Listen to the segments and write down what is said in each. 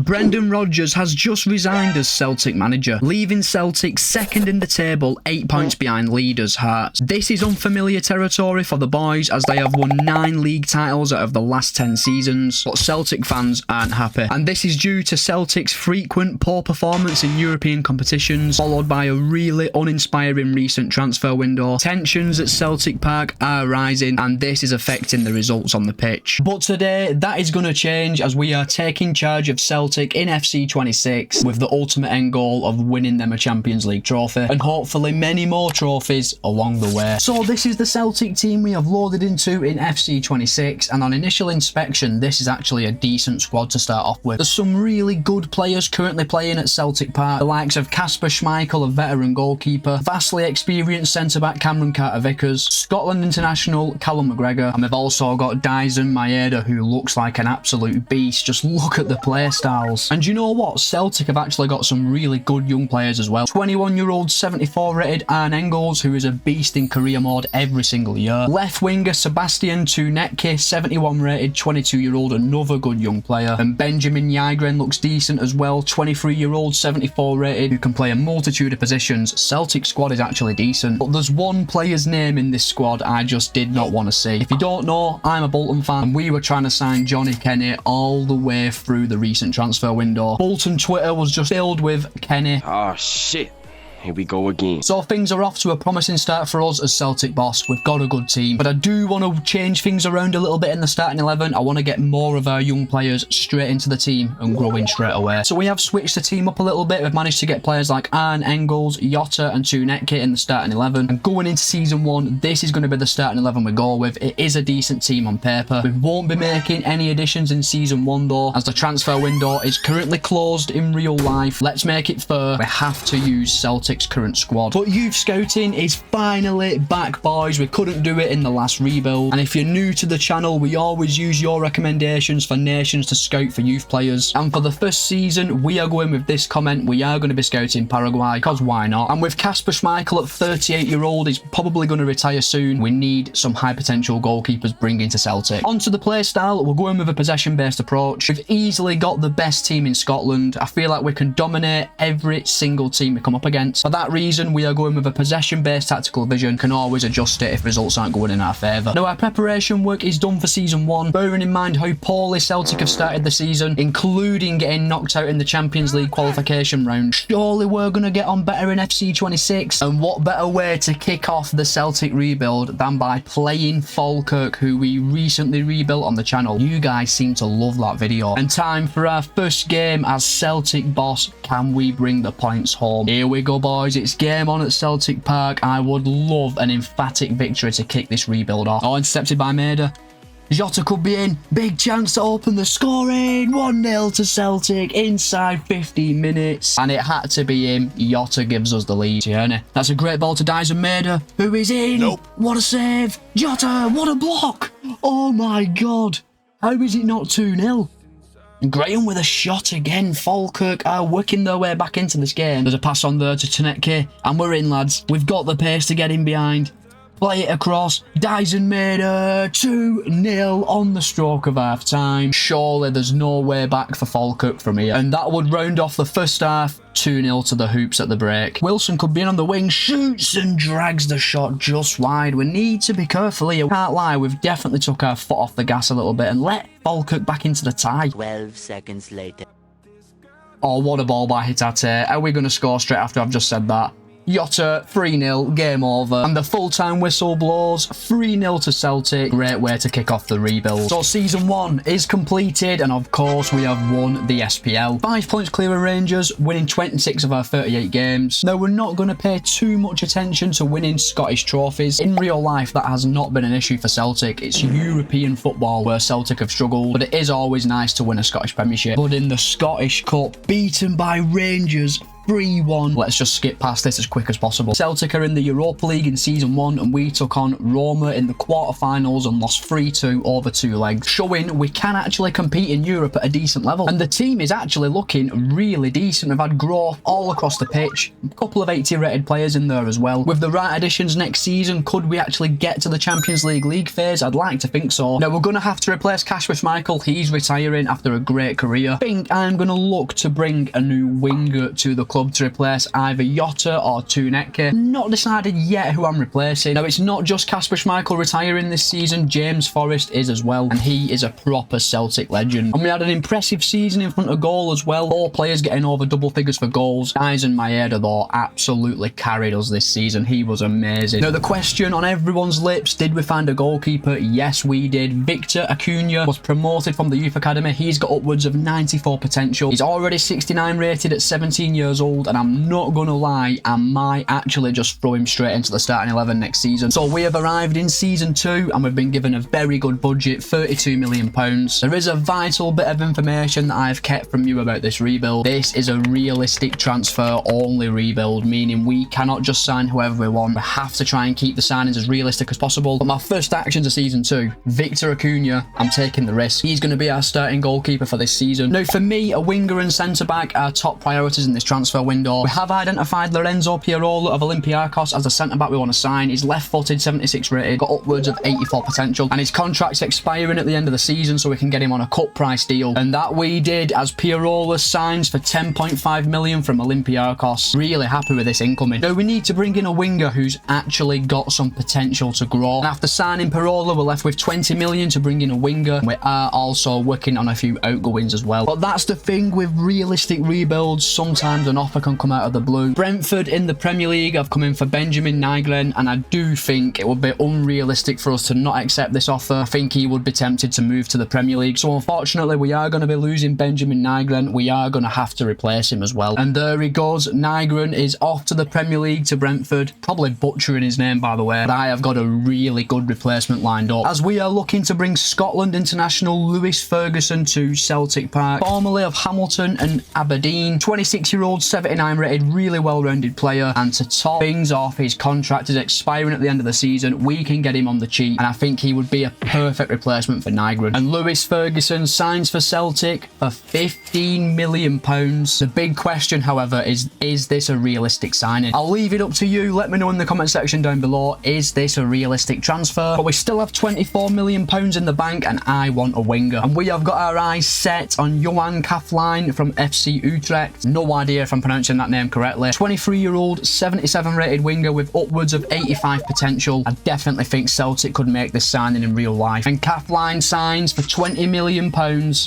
Brendan Rodgers has just resigned as Celtic manager, leaving Celtic second in the table, 8 points behind leaders Hearts. This is unfamiliar territory for the boys as they have won 9 league titles out of the last 10 seasons, but Celtic fans aren't happy. And this is due to Celtic's frequent poor performance in European competitions, followed by a really uninspiring recent transfer window. Tensions at Celtic Park are rising and this is affecting the results on the pitch. But today, that is going to change as we are taking charge of Celtic in FC26 with the ultimate end goal of winning them a Champions League trophy and hopefully many more trophies along the way. So this is the Celtic team we have loaded into in FC26, and on initial inspection this is actually a decent squad to start off with. There's some really good players currently playing at Celtic Park, the likes of Kasper Schmeichel, a veteran goalkeeper, vastly experienced centre-back Cameron Carter-Vickers, Scotland international Callum McGregor, and we've also got Dyson Maeda, who looks like an absolute beast. Just look at the play styles. And you know what? Celtic have actually got some really good young players as well. 21-year-old 74 rated Arne Engels, who is a beast in career mode every single year. Left winger Sebastian Tunetke, 71 rated 22-year-old, another good young player. And Benjamin Nygren looks decent as well, 23-year-old 74 rated, who can play a multitude of positions. Celtic squad is actually decent, but there's one player's name in this squad I just did not want to see. If you don't know, I'm a Bolton fan and we were trying to sign Johnny Kenny all the way through the recent transfer window. Bolton Twitter was just filled with Kenny. Oh shit. Here we go again. So things are off to a promising start for us as Celtic boss. We've got a good team, but I do want to change things around a little bit in the starting 11. I want to get more of our young players straight into the team and growing straight away. So we have switched the team up a little bit. We've managed to get players like Arne Engels, Jota and Tunetke in the starting 11. And going into season 1, this is going to be the starting 11 we go with. It is a decent team on paper. We won't be making any additions in season 1 though, as the transfer window is currently closed in real life. Let's make it fair. We have to use Celtic's current squad. But youth scouting is finally back, boys. We couldn't do it in the last rebuild, and if you're new to the channel, we always use your recommendations for nations to scout for youth players, and for the first season we are going with this comment: we are going to be scouting Paraguay, because why not? And with Kasper Schmeichel at 38-year-old, he's probably going to retire soon. We need some high potential goalkeepers bringing to Celtic. Onto the play style, we're going with a possession based approach. We've easily got the best team in Scotland. I feel like we can dominate every single team we come up against. For that reason, we are going with a possession-based tactical vision. Can always adjust it if results aren't going in our favour. Now, our preparation work is done for season 1, bearing in mind how poorly Celtic have started the season, including getting knocked out in the Champions League qualification round. Surely we're going to get on better in FC26, and what better way to kick off the Celtic rebuild than by playing Falkirk, who we recently rebuilt on the channel. You guys seem to love that video. And time for our first game as Celtic boss. Can we bring the points home? Here we go, boys. It's game on at Celtic Park. I would love an emphatic victory to kick this rebuild off. Oh, intercepted by Maeda. Jota could be in. Big chance to open the scoring. 1-0 to Celtic inside 15 minutes. And it had to be him. Jota gives us the lead. Tierney. That's a great ball to Dyson Maeda, who is in. Nope. What a save. Jota, what a block. Oh my God. How is it not 2-0? Graham with a shot again. Falkirk are working their way back into this game. There's a pass on there to Tunetke, and we're in, lads. We've got the pace to get in behind. Play it across. Dyson Maeda, 2-0 on the stroke of half time. Surely there's no way back for Falkirk from here. And that would round off the first half. 2-0 to the hoops at the break. Wilson could be in on the wing, shoots and drags the shot just wide. We need to be careful here. Can't lie, we've definitely took our foot off the gas a little bit and let Falkirk back into the tie. 12 seconds later. Oh, what a ball by Hitate. Are we going to score straight after I've just said that? Jota, 3-0, game over. And the full-time whistle blows, 3-0 to Celtic. Great way to kick off the rebuild. So season 1 is completed, and of course we have won the SPL. 5 points clear of Rangers, winning 26 of our 38 games. Now, we're not going to pay too much attention to winning Scottish trophies. In real life, that has not been an issue for Celtic. It's European football where Celtic have struggled, but it is always nice to win a Scottish Premiership. But in the Scottish Cup, beaten by Rangers 3-1. Let's just skip past this as quick as possible. Celtic are in the Europa League in season 1 and we took on Roma in the quarterfinals and lost 3-2 over 2 legs, showing we can actually compete in Europe at a decent level. And the team is actually looking really decent. We've had growth all across the pitch, a couple of 80 rated players in there as well. With the right additions next season, could we actually get to the Champions League phase? I'd like to think so. Now we're going to have to replace Kasper Schmeichel. He's retiring after a great career. I think I'm going to look to bring a new winger to the club to replace either Jota or Tuneke. Not decided yet who I'm replacing. Now it's not just Kasper Schmeichel retiring this season, James Forrest is as well, and he is a proper Celtic legend. And we had an impressive season in front of goal as well. 4 players getting over double figures for goals. Dyson Maeda though absolutely carried us this season. He was amazing. Now the question on everyone's lips, did we find a goalkeeper? Yes we did. Victor Acuna was promoted from the youth academy. He's got upwards of 94 potential. He's already 69 rated at 17 years old, and I'm not gonna lie, I might actually just throw him straight into the starting 11 next season. So we have arrived in season 2 and we've been given a very good budget, £32 million. There is a vital bit of information that I've kept from you about this rebuild. This is a realistic transfer only rebuild, meaning we cannot just sign whoever we want. We have to try and keep the signings as realistic as possible. But my first actions of season 2, Victor Acuna, I'm taking the risk. He's going to be our starting goalkeeper for this season. Now for me, a winger and centre back are top priorities in this transfer window. We have identified Lorenzo Piarola of Olympiacos as a centre back we want to sign. He's left-footed, 76 rated, got upwards of 84 potential, and his contract's expiring at the end of the season, so we can get him on a cut price deal. And that we did, as Piarola signs for 10.5 million from Olympiacos. Really happy with this incoming. Now we need to bring in a winger who's actually got some potential to grow. And after signing Piarola, we're left with 20 million to bring in a winger. We are also working on a few outgoings as well. But that's the thing with realistic rebuilds, sometimes an offer can come out of the blue. Brentford in the Premier League have come in for Benjamin Nygren, and I do think it would be unrealistic for us to not accept this offer. I think he would be tempted to move to the Premier League. So unfortunately, we are going to be losing Benjamin Nygren. We are going to have to replace him as well. And there he goes. Nygren is off to the Premier League to Brentford. Probably butchering his name, by the way. But I have got a really good replacement lined up, as we are looking to bring Scotland international Lewis Ferguson to Celtic Park, formerly of Hamilton and Aberdeen. 26-year-old, 79 rated, really well-rounded player. And to top things off, his contract is expiring at the end of the season. We can get him on the cheap, and I think he would be a perfect replacement for Nygren. And Lewis Ferguson signs for Celtic for £15 million. The big question, however, is this a realistic signing? I'll leave it up to you. Let me know in the comment section down below, is this a realistic transfer? But we still have £24 million in the bank, and I want a winger. And we have got our eyes set on Johan Kafline from FC Utrecht. No idea if I'm pronouncing that name correctly. 23-year-old, 77 rated winger with upwards of 85 potential. I definitely think Celtic could make this signing in real life. And Kafline signs for £20 million,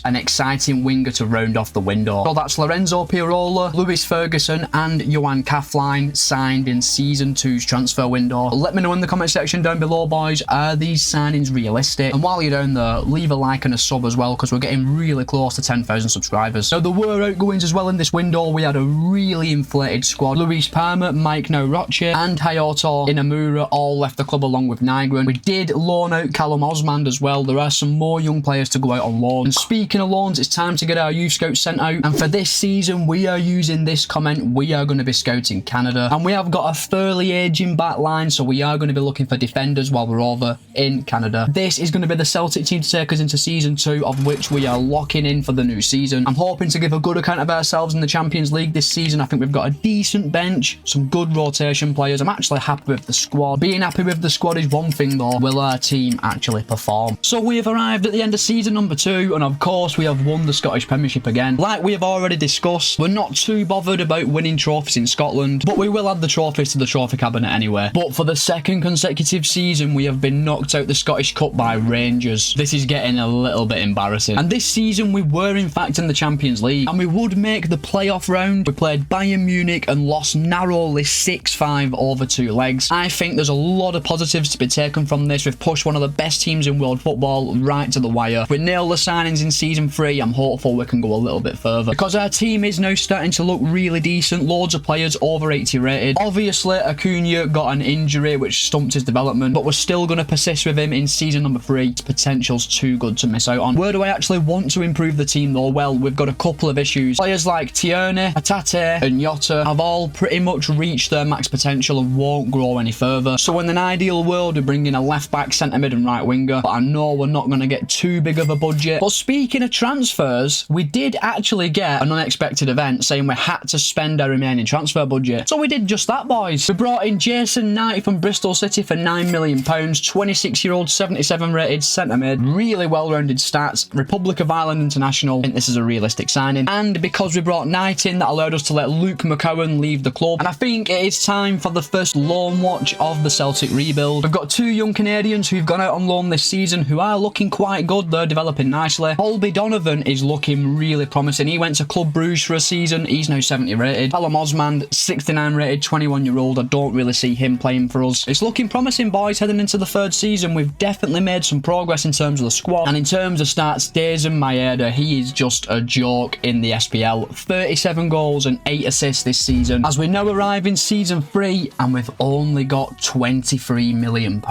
an exciting winger to round off the window. So that's Lorenzo Piarola, Lewis Ferguson and Johan Kafline signed in season 2's transfer window. Let me know in the comment section down below, boys, are these signings realistic? And while you're down there, leave a like and a sub as well, because we're getting really close to 10,000 subscribers. Now there were outgoings as well in this window. We had a really inflated squad. Luis Palmer, Mike Nauroche and Hayato Inamura all left the club along with Nygren. We did loan out Callum Osmand as well. There are some more young players to go out on loan. And speaking of loans, it's time to get our youth scouts sent out. And for this season, we are using this comment. We are going to be scouting Canada. And we have got a fairly aging back line, so we are going to be looking for defenders while we're over in Canada. This is going to be the Celtic team to take us into season 2, of which we are locking in for the new season. I'm hoping to give a good account of ourselves in the Champions League this season. I think we've got a decent bench, some good rotation players. I'm actually happy with the squad. Being happy with the squad is one thing though. Will our team actually perform? So we have arrived at the end of season number 2, and of course we have won the Scottish Premiership again. Like we have already discussed, we're not too bothered about winning trophies in Scotland, but we will add the trophies to the trophy cabinet anyway. But for the second consecutive season, we have been knocked out the Scottish Cup by Rangers. This is getting a little bit embarrassing. And this season we were in fact in the Champions League, and we would make the playoff round. We played Bayern Munich and lost narrowly 6-5 over 2 legs. I think there's a lot of positives to be taken from this. We've pushed one of the best teams in world football right to the wire. We nailed the signings in season 3. I'm hopeful we can go a little bit further, because our team is now starting to look really decent. Loads of players over 80 rated. Obviously Acuna got an injury which stumped his development, but we're still going to persist with him in season number 3. His potential's too good to miss out on. Where do I actually want to improve the team though? Well, we've got a couple of issues. Players like Tierney, Hatate Hatate and Jota have all pretty much reached their max potential and won't grow any further. So in an ideal world, we bring in a left back, centre mid and right winger, but I know we're not going to get too big of a budget. But speaking of transfers, we did actually get an unexpected event saying we had to spend our remaining transfer budget. So we did just that, boys. We brought in Jason Knight from Bristol City for £9 million, 26-year-old, 77 rated centre mid, really well-rounded stats, Republic of Ireland international. I think this is a realistic signing. And because we brought Knight in, that allowed us to let Luke McCowan leave the club. And I think it is time for the first loan watch of the Celtic rebuild. We've got two young Canadians who've gone out on loan this season who are looking quite good. They're developing nicely. Colby Donovan is looking really promising. He went to Club Bruges for a season. He's now 70 rated. Callum Osmand, 69 rated, 21-year-old. I don't really see him playing for us. It's looking promising, boys, heading into the third season. We've definitely made some progress in terms of the squad. And in terms of stats, Dazen Maeda, he is just a joke in the SPL. 37 goals and 8 assists this season. As we now arrive in season 3 and we've only got £23 million.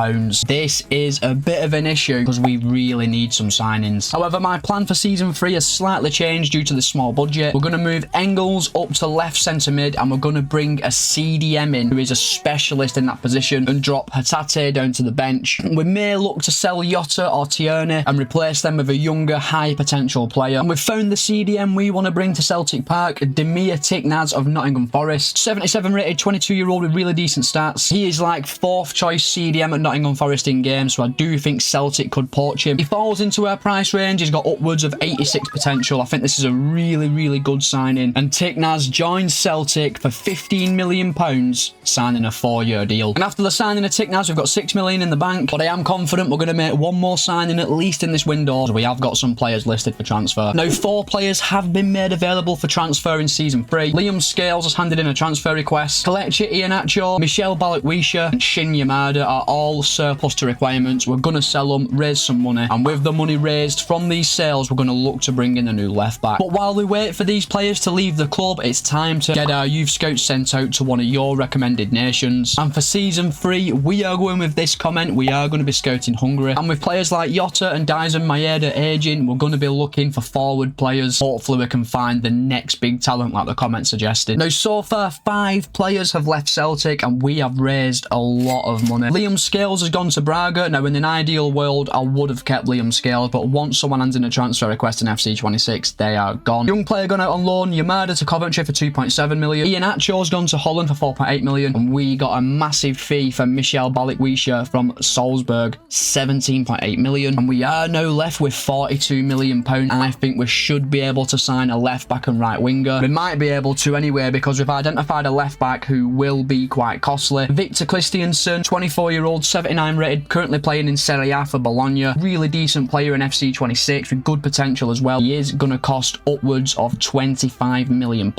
This is a bit of an issue because we really need some signings. However, my plan for season 3 has slightly changed due to the small budget. We're going to move Engels up to left centre mid and we're going to bring a CDM in who is a specialist in that position and drop Hatate down to the bench. We may look to sell Jota or Tierney and replace them with a younger, high potential player. And we've found the CDM we want to bring to Celtic Park, Demir Tiknaz of Nottingham Forest. 77 rated, 22-year-old with really decent stats. He is like 4th choice CDM at Nottingham Forest in game, so I do think Celtic could poach him. He falls into our price range. He's got upwards of 86 potential. I think this is a really, really good signing. And Tiknaz joins Celtic for £15 million, signing a 4-year deal. And after the signing of Tiknaz, we've got £6 million in the bank, but I am confident we're going to make one more signing at least in this window, so we have got some players listed for transfer. Now, 4 players have been made available for transfer in season 3. Liam Scales has handed in a transfer request. Kelechi Iheanacho, Michel Balikwisha and Shin Yamada are all surplus to requirements. We're going to sell them, raise some money, and with the money raised from these sales, we're going to look to bring in a new left back. But while we wait for these players to leave the club, it's time to get our youth scouts sent out to one of your recommended nations. And for season 3, we are going with this comment. We are going to be scouting Hungary. And with players like Jota and Dazen Maeda aging, we're going to be looking for forward players. Hopefully we can find the next big talent like the comment suggested. Now, so far, 5 players have left Celtic and we have raised a lot of money. Liam Scales has gone to Braga. Now, in an ideal world, I would have kept Liam Scales, but once someone hands in a transfer request in FC26, they are gone. Young player gone out on loan, Yamada to Coventry for 2.7 million. Iheanacho's gone to Holland for 4.8 million. And we got a massive fee for Michel Balikwisha from Salzburg, 17.8 million. And we are now left with £42 million. And I think we should be able to sign a left back and right winger. We might be able to anyway because we've identified a left back who will be quite costly. Victor Christiansen, 24-year-old, 79 rated, currently playing in Serie A for Bologna. Really decent player in FC26 with good potential as well. He is going to cost upwards of £25 million.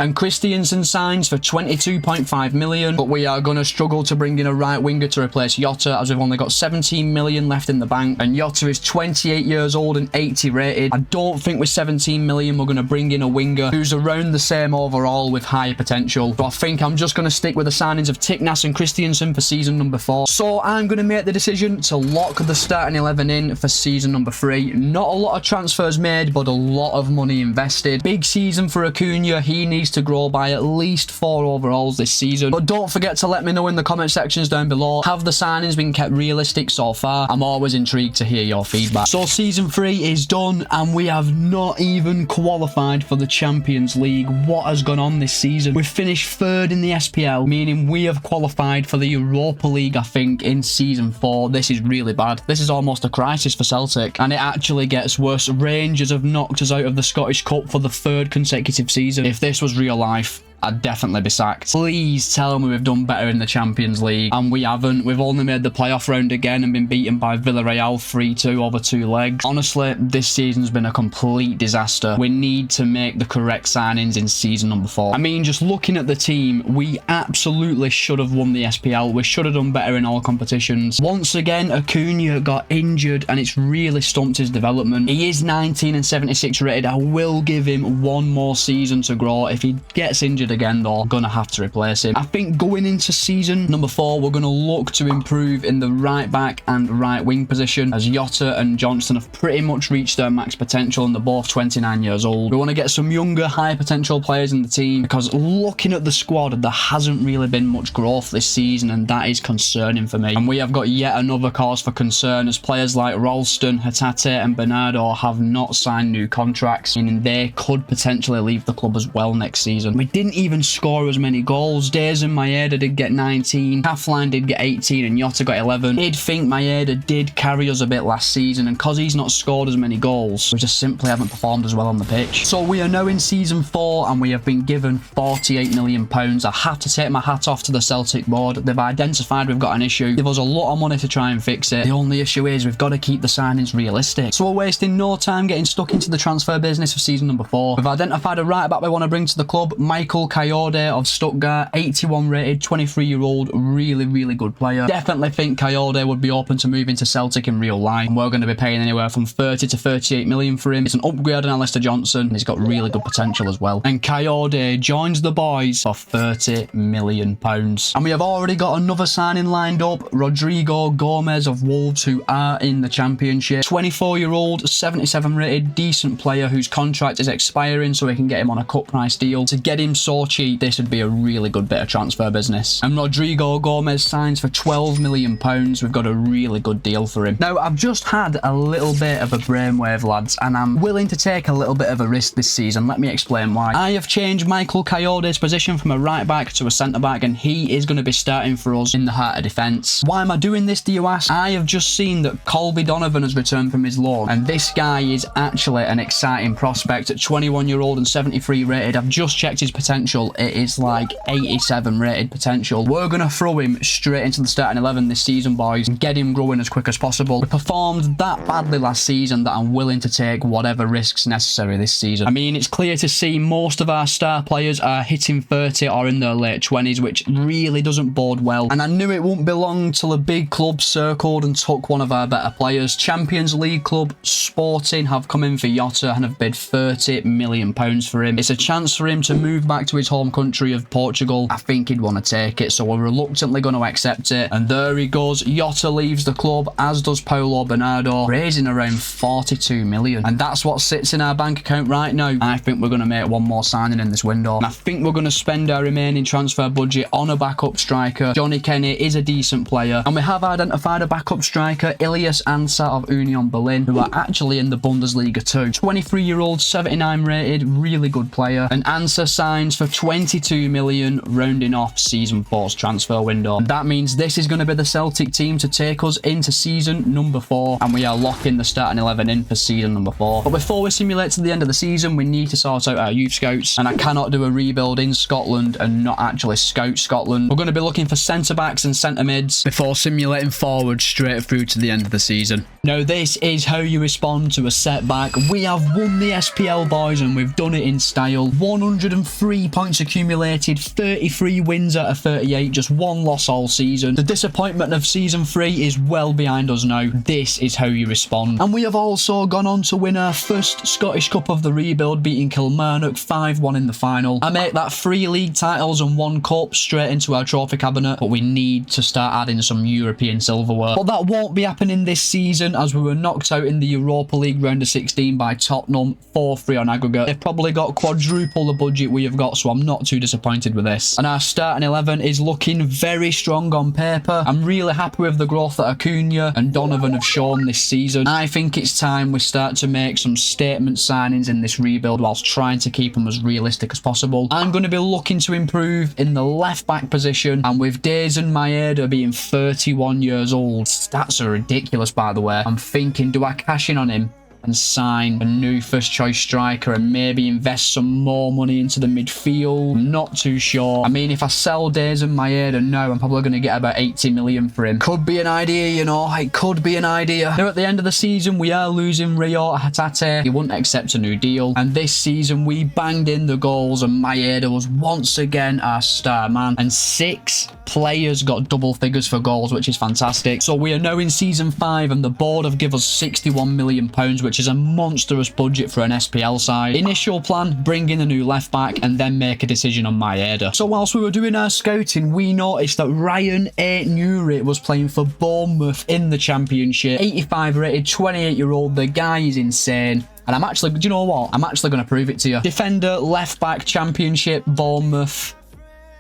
And Christiansen signs for 22.5 million, but we are going to struggle to bring in a right winger to replace Jota as we've only got 17 million left in the bank. And Jota is 28 years old and 80 rated. I don't think with 17 million we're going to bring in a winger who's around the same overall with high potential. So I think I'm just going to stick with the signings of Tiknaz and Christiansen for season number 4. So I'm going to make the decision to lock the starting 11 in for season number 3. Not a lot of transfers made, but a lot of money invested. Big season for Acuna. He needs to grow by at least 4 overalls this season. But don't forget to let me know in the comment sections down below. Have the signings been kept realistic so far? I'm always intrigued to hear your feedback. So season 3 is done and we have not even qualified for the Champions League. What has gone on this season? We've finished 3rd in the SPL, meaning we have qualified for the Europa League, I think, in season 4. This is really bad. This is almost a crisis for Celtic, and it actually gets worse. Rangers have knocked us out of the Scottish Cup for the 3rd consecutive season. If this was real life, I'd definitely be sacked. Please tell me we've done better in the Champions League. And we haven't. We've only made the playoff round again and been beaten by Villarreal 3-2 over 2 legs. Honestly, this season's been a complete disaster. We need to make the correct signings in season number 4. I mean, just looking at the team, we absolutely should have won the SPL. We should have done better in all competitions. Once again, Acuna got injured and it's really stumped his development. He is 19 and 76 rated. I will give him one more season to grow. If he gets injured injured again though. I'm gonna have to replace him. I think going into season number 4, we're gonna look to improve in the right back and right wing position, as Jota and Johnston have pretty much reached their max potential and they're both 29 years old. We want to get some younger, high potential players in the team, because looking at the squad, there hasn't really been much growth this season, and that is concerning for me. And we have got yet another cause for concern, as players like Ralston, Hatate and Bernardo have not signed new contracts, meaning they could potentially leave the club as well next season. We didn't even score as many goals. Days and Maeda did get 19, Halfline did get 18 and Jota got 11. I'd think Maeda did carry us a bit last season, and because he's not scored as many goals, we just simply haven't performed as well on the pitch. So we are now in season 4 and we have been given £48 million. I have to take my hat off to the Celtic board. They've identified we've got an issue, give us a lot of money to try and fix it. The only issue is we've got to keep the signings realistic. So we're wasting no time getting stuck into the transfer business of season number 4. We've identified a right back we want to bring to the club, Michael Kayode of Stuttgart, 81 rated, 23-year-old, really good player. Definitely think Kayode would be open to moving to Celtic in real life, and we're going to be paying anywhere from 30 to 38 million for him. It's an upgrade on Alistair Johnson, and he's got really good potential as well. And Kayode joins the boys for £30 million. And we have already got another signing lined up, Rodrigo Gomez of Wolves, who are in the Championship. 24-year-old, 77 rated, decent player whose contract is expiring, so we can get him on a cut price deal. To get him so cheap, this would be a really good bit of transfer business. And Rodrigo Gomez signs for £12 million. We've got a really good deal for him. Now, I've just had a little bit of a brainwave, lads, and I'm willing to take a little bit of a risk this season. Let me explain why. I have changed Michael Kayode's position from a right back to a centre back, and he is going to be starting for us in the heart of defence. Why am I doing this, do you ask? I have just seen that Colby Donovan has returned from his loan, and this guy is actually an exciting prospect. At 21-year-old and 73 rated, I've just checked his potential. It is like 87 rated potential. We're going to throw him straight into the starting 11 this season, boys, and get him growing as quick as possible. We performed that badly last season that I'm willing to take whatever risks necessary this season. I mean, it's clear to see most of our star players are hitting 30 or in their late 20s, which really doesn't bode well. And I knew it wouldn't be long till a big club circled and took one of our better players. Champions League club Sporting have come in for Jota and have bid £30 million for him. It's a chance for him to move back to his home country of Portugal. I think he'd want to take it, so we're reluctantly going to accept it. And there he goes. Jota leaves the club, as does Paulo Bernardo, raising around £42 million. And that's what sits in our bank account right now. I think we're going to make one more signing in this window. And I think we're going to spend our remaining transfer budget on a backup striker. Johnny Kenny is a decent player, and we have identified a backup striker, Ilias Ansa of Union Berlin, who are actually in the Bundesliga too. 23-year-old, 79 rated, really good player. And Ansa signs for £22 million, rounding off season 4's transfer window. And that means this is going to be the Celtic team to take us into season number 4, and we are locking the starting 11 in for season number 4. But before we simulate to the end of the season, we need to sort out our youth scouts, and I cannot do a rebuild in Scotland and not actually scout Scotland. We're going to be looking for centre backs and centre mids before simulating forward straight through to the end of the season. Now, this is how you respond to a setback. We have won the SPL, boys, and we've done it in style. 103 points accumulated, 33 wins out of 38, just one loss all season. The disappointment of season 3 is well behind us now. This is how you respond. And we have also gone on to win our first Scottish Cup of the rebuild, beating Kilmarnock 5-1 in the final. I make that 3 league titles and 1 cup straight into our trophy cabinet, but we need to start adding some European silverware. But that won't be happening this season, as we were knocked out in the Europa League round of 16 by Tottenham, 4-3 on aggregate. They've probably got quadruple the budget we have got, so I'm not too disappointed with this. And our starting 11 is looking very strong on paper. I'm really happy with the growth that Acuna and Donovan have shown this season. I think it's time we start to make some statement signings in this rebuild whilst trying to keep them as realistic as possible. I'm going to be looking to improve in the left back position, and with Days and Maeda being 31 years old, stats are ridiculous, by the way. I'm thinking, do I cash in on him and sign a new first choice striker and maybe invest some more money into the midfield? I'm not too sure. I mean, if I sell Days and Maeda now, I'm probably going to get about 80 million for him. Could be an idea, you know, it could be an idea. Now, at the end of the season, we are losing Rio Hatate. He wouldn't accept a new deal. And this season, we banged in the goals, and Maeda was once again our star man. And 6 players got double figures for goals, which is fantastic. So we are now in season 5 and the board have given us £61 million, which is a monstrous budget for an SPL side. Initial plan, bring in a new left back and then make a decision on Maeda. So whilst we were doing our scouting, we noticed that Ryan Newry was playing for Bournemouth in the Championship. 85 rated, 28-year-old. The guy is insane. And I'm actually, do you know what? I'm actually going to prove it to you. Defender, left back, Championship, Bournemouth.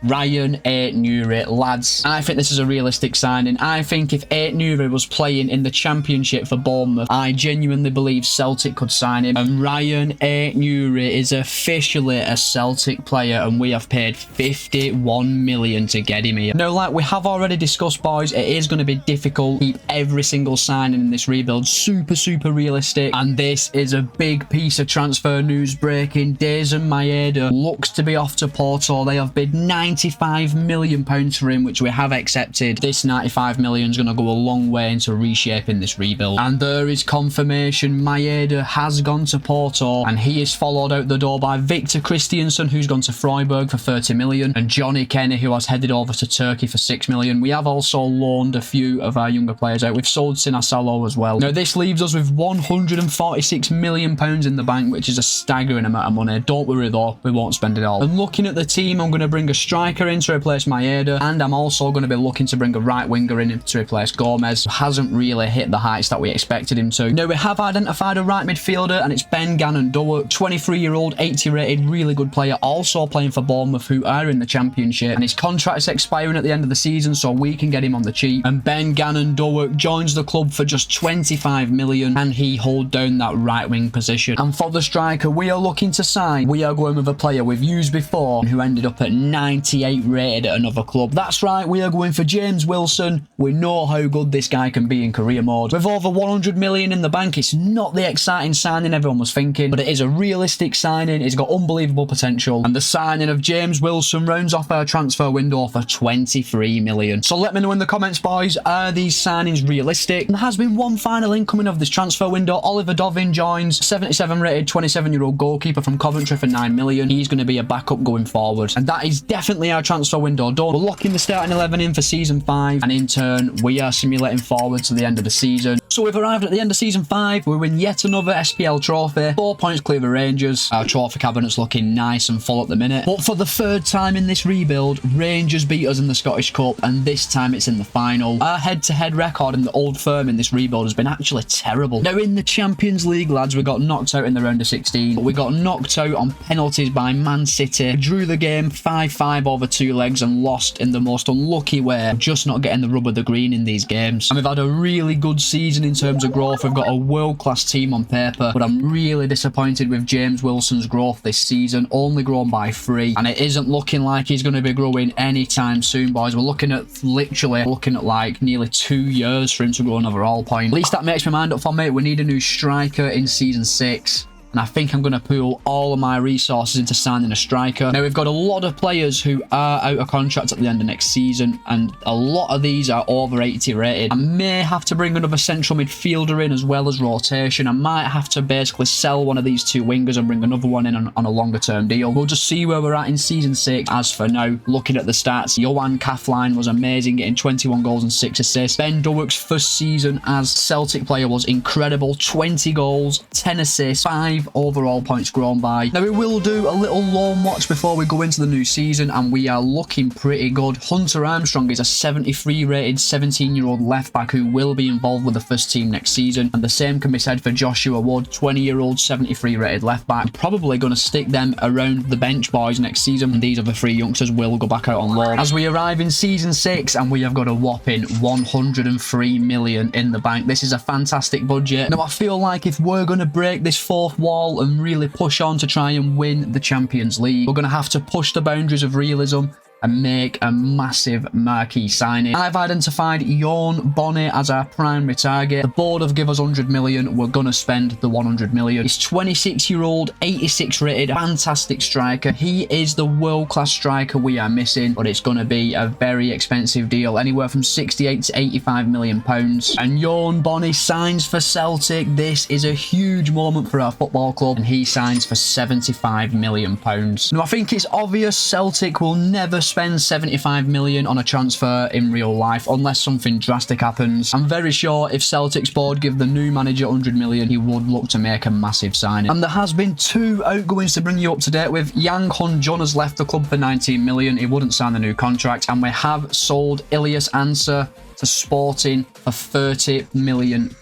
Ryan Newry, lads, I think this is a realistic signing. I think if Newry was playing in the Championship for Bournemouth, I genuinely believe Celtic could sign him. And Ryan Newry is officially a Celtic player, and we have paid 51 million to get him here. Now, like we have already discussed, boys, it is going to be difficult to keep every single signing in this rebuild super realistic, and this is a big piece of transfer news breaking. Dazen Maeda looks to be off to Porto. They have bid £95 million for him, which we have accepted. This £95 million is going to go a long way into reshaping this rebuild. And there is confirmation. Maeda has gone to Porto, and he is followed out the door by Victor Christiansen, who's gone to Freiburg for 30 million, and Johnny Kenny, who has headed over to Turkey for 6 million. We have also loaned a few of our younger players out. We've sold Sinasalo as well. Now, this leaves us with £146 million in the bank, which is a staggering amount of money. Don't worry though, we won't spend it all. And looking at the team, I'm going to bring a striker in to replace Maeda, and I'm also going to be looking to bring a right winger in to replace Gomez, who hasn't really hit the heights that we expected him to. Now, we have identified a right midfielder, and it's Ben Gannon-Dowek, 23-year-old, 80 rated, really good player, also playing for Bournemouth, who are in the Championship, and his contract is expiring at the end of the season, so we can get him on the cheap. And Ben Gannon-Dowek joins the club for just 25 million, and he hold down that right wing position. And for the striker we are looking to sign, we are going with a player we've used before, who ended up at 98 rated at another club. That's right, we are going for James Wilson. We know how good this guy can be in career mode. With over 100 million in the bank, it's not the exciting signing everyone was thinking, but it is a realistic signing. It's got unbelievable potential, and the signing of James Wilson rounds off our transfer window for 23 million. So let me know in the comments, boys, are these signings realistic? And there has been one final incoming of this transfer window. Oliver Dovin joins, 77 rated, 27-year-old goalkeeper from Coventry for 9 million. He's going to be a backup going forward, and that is definitely our transfer window done. We're locking the starting 11 in for season 5, and in turn we are simulating forward to the end of the season. So we've arrived at the end of season 5. We win yet another SPL trophy, 4 points clear of Rangers. Our trophy cabinet's looking nice and full at the minute, but for the 3rd time in this rebuild, Rangers beat us in the Scottish Cup, and this time it's in the final. Our head-to-head record in the Old Firm in this rebuild has been actually terrible. Now, in the Champions League, lads, we got knocked out in the round of 16, but we got knocked out on penalties by Man City. We drew the game 5-5 over 2 legs and lost in the most unlucky way, just not getting the rub of the green in these games. And we've had a really good season in terms of growth. We've got a world-class team on paper, but I'm really disappointed with James Wilson's growth this season, only grown by 3, and it isn't looking like he's going to be growing anytime soon, boys. We're looking at like nearly 2 years for him to grow another all point. At least that makes my mind up for me. We need a new striker in season 6. And I think I'm going to pool all of my resources into signing a striker. Now, we've got a lot of players who are out of contract at the end of next season, and a lot of these are over 80 rated. I may have to bring another central midfielder in as well as rotation. I might have to basically sell one of these 2 wingers and bring another one in on a longer term deal. We'll just see where we're at in season 6. As for now, looking at the stats, Johan Kaffline was amazing, getting 21 goals and 6 assists. Ben Dowek's first season as Celtic player was incredible, 20 goals, 10 assists, 5 overall points grown by. Now, we will do a little loan watch before we go into the new season, and we are looking pretty good. Hunter Armstrong is a 73 rated 17-year-old left back who will be involved with the first team next season, and the same can be said for Joshua Wood, 20-year-old 73 rated left back. Probably going to stick them around the bench, boys, next season, and these other 3 youngsters will go back out on loan. As we arrive in season 6, and we have got a whopping 103 million in the bank. This is a fantastic budget. Now, I feel like if we're going to break this 4th wall and really push on to try and win the Champions League, we're going to have to push the boundaries of realism and make a massive marquee signing. I've identified Jorn Bonny as our primary target. The board have given us 100 million. We're going to spend the 100 million. He's 26-year-old, 86 rated, fantastic striker. He is the world-class striker we are missing, but it's going to be a very expensive deal, anywhere from 68 to 85 million pounds. And Jorn Bonny signs for Celtic. This is a huge moment for our football club, and he signs for 75 million pounds. Now, I think it's obvious Celtic will never spend 75 million on a transfer in real life unless something drastic happens. I'm very sure if Celtic's board give the new manager 100 million, he would look to make a massive signing. And there has been 2 outgoings to bring you up to date with. Yang Hon-jun has left the club for 19 million. He wouldn't sign the new contract. And we have sold Ilias Ansah to Sporting for £30 million.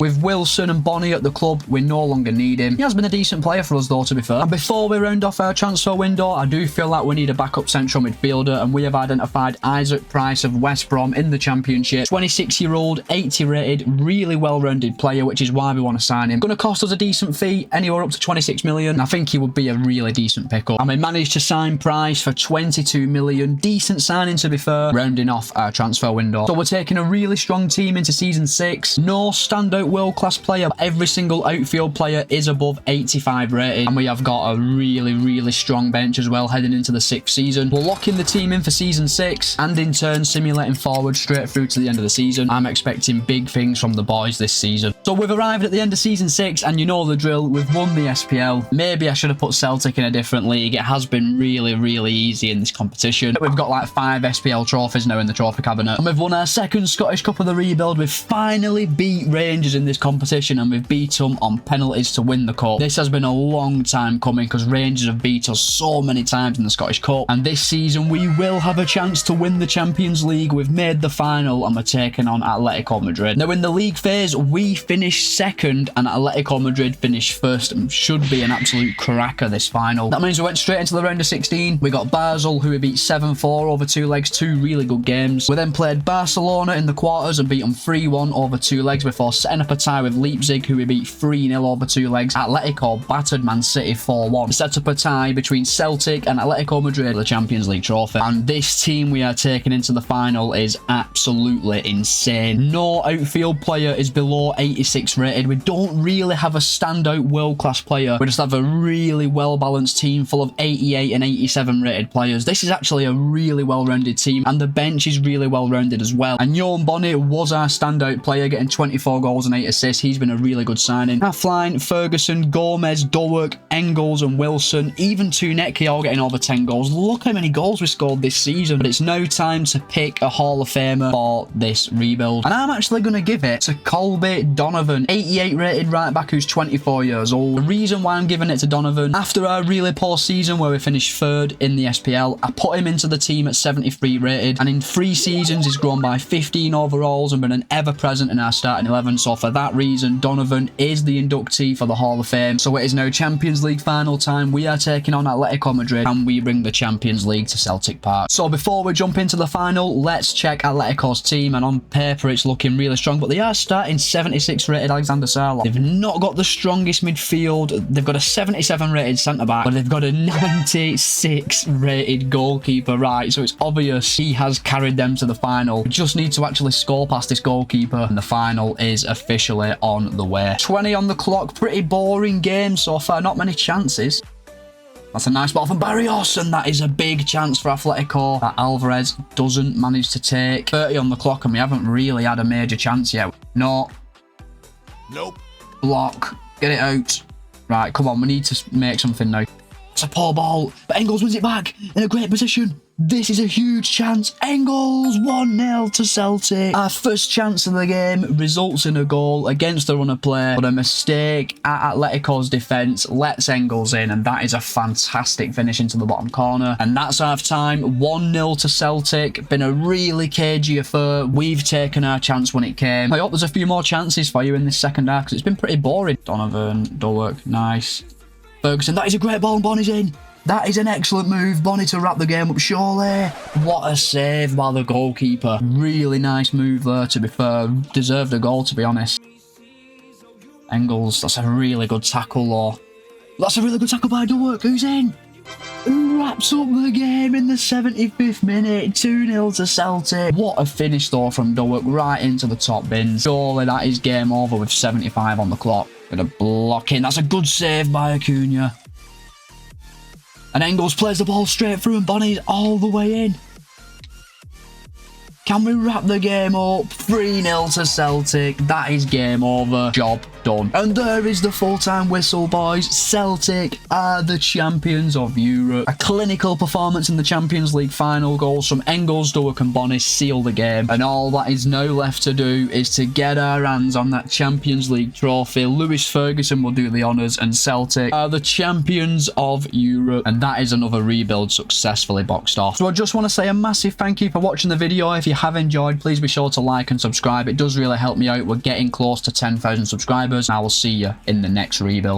With Wilson and Bonnie at the club, we no longer need him. He has been a decent player for us though, to be fair. And before we round off our transfer window, I do feel like we need a backup central midfielder, and we have identified Isaac Price of West Brom in the Championship. 26-year-old, 80 rated, really well-rounded player, which is why we want to sign him. Going to cost us a decent fee, anywhere up to 26 million. I think he would be a really decent pickup. And we managed to sign Price for 22 million. Decent signing, to be fair, rounding off our transfer window. So we're taking a really strong team into season 6. No standout world-class player, but every single outfield player is above 85 rated, and we have got a really strong bench as well heading into the 6th season. We're locking the team in for season 6 and in turn simulating forward straight through to the end of the season. I'm expecting big things from the boys this season. So we've arrived at the end of season 6, and you know the drill, we've won the SPL. Maybe I should have put Celtic in a different league. It has been really easy in this competition. We've got like 5 SPL trophies now in the trophy cabinet, and we've won our 2nd Scottish Cup of the Rebuild. We've finally beat Rangers in this competition, and we've beat them on penalties to win the cup. This has been a long time coming because Rangers have beat us so many times in the Scottish Cup, and this season we will have a chance to win the Champions League. We've made the final and we're taking on Atletico Madrid. Now in the league phase we finished 2nd and Atletico Madrid finished 1st, and should be an absolute cracker this final. That means we went straight into the round of 16. We got Basel, who we beat 7-4 over 2 legs, 2 really good games. We then played Barcelona in the quarters and beat them 3-1 over 2 legs before setting up a tie with Leipzig, who we beat 3-0 over 2 legs. Atletico battered Man City 4-1. Set up a tie between Celtic and Atletico Madrid for the Champions League trophy. And this team we are taking into the final is absolutely insane. No outfield player is below 86 rated. We don't really have a standout world-class player. We just have a really well-balanced team full of 88 and 87 rated players. This is actually a really well-rounded team, and the bench is really well-rounded as well. And Johan Bonnie was our standout player, getting 24 goals and 8 assists. He's been a really good signing. Halfline, Ferguson, Gomez, Dulwich, Engels and Wilson, even Tunecki all getting over 10 goals. Look how many goals we scored this season. But it's now time to pick a Hall of Famer for this rebuild, and I'm actually going to give it to Colby Donovan, 88 rated right back who's 24 years old. The reason why I'm giving it to Donovan, after our really poor season where we finished 3rd in the SPL, I put him into the team at 73 rated, and in 3 seasons he's grown by 15 overalls and been an ever-present in our starting 11. So for that reason, Donovan is the inductee for the Hall of Fame. So it is now Champions League final time. We are taking on Atletico Madrid, and we bring the Champions League to Celtic Park. So before we jump into the final, let's check Atletico's team, and on paper it's looking really strong, but they are starting 76 rated Alexander Sarlo. They've not got the strongest midfield. They've got a 77 rated centre-back, but they've got a 96 rated goalkeeper, right? So it's obvious he has carried them to the final. We just need to actually score past this goalkeeper, and the final is officially on the way. 20 on the clock. Pretty boring game so far, not many chances. That's a nice ball from Barrios, and that is a big chance for Atletico that Alvarez doesn't manage to take. 30 on the clock, and we haven't really had a major chance yet. No. Nope. Block. Get it out. Right, come on, we need to make something now. It's a poor ball, but Engels wins it back in a great position. This is a huge chance. Engels, 1-0 to Celtic. Our first chance of the game results in a goal against the run of play, but a mistake at Atletico's defence lets Engels in, and that is a fantastic finish into the bottom corner. And that's half time. 1-0 to Celtic. Been a really cagey affair. We've taken our chance when it came. I hope there's a few more chances for you in this second half, because it's been pretty boring. Donovan, Dulwich, nice. Ferguson, that is a great ball, and Bonnie's in. That is an excellent move. Bonnie to wrap the game up, surely. What a save by the goalkeeper. Really nice move there, to be fair. Deserved a goal, to be honest. Engels, that's a really good tackle, though. That's a really good tackle by Dulwich. Who's in? Who wraps up the game in the 75th minute? 2-0 to Celtic. What a finish, though, from Dulwich right into the top bin. Surely that is game over with 75 on the clock. Gonna block in. That's a good save by Acuna. And Engels plays the ball straight through, and Bonnie's all the way in. Can we wrap the game up? 3-0 to Celtic. That is game over. Job done. And there is the full-time whistle, boys. Celtic are the champions of Europe. A clinical performance in the Champions League final goal. Some Engels, Dulwich and Bonnie seal the game. And all that is now left to do is to get our hands on that Champions League trophy. Lewis Ferguson will do the honours, and Celtic are the champions of Europe. And that is another rebuild successfully boxed off. So I just want to say a massive thank you for watching the video. If you have enjoyed, please be sure to like and subscribe. It does really help me out. We're getting close to 10,000 subscribers. I will see you in the next rebuild.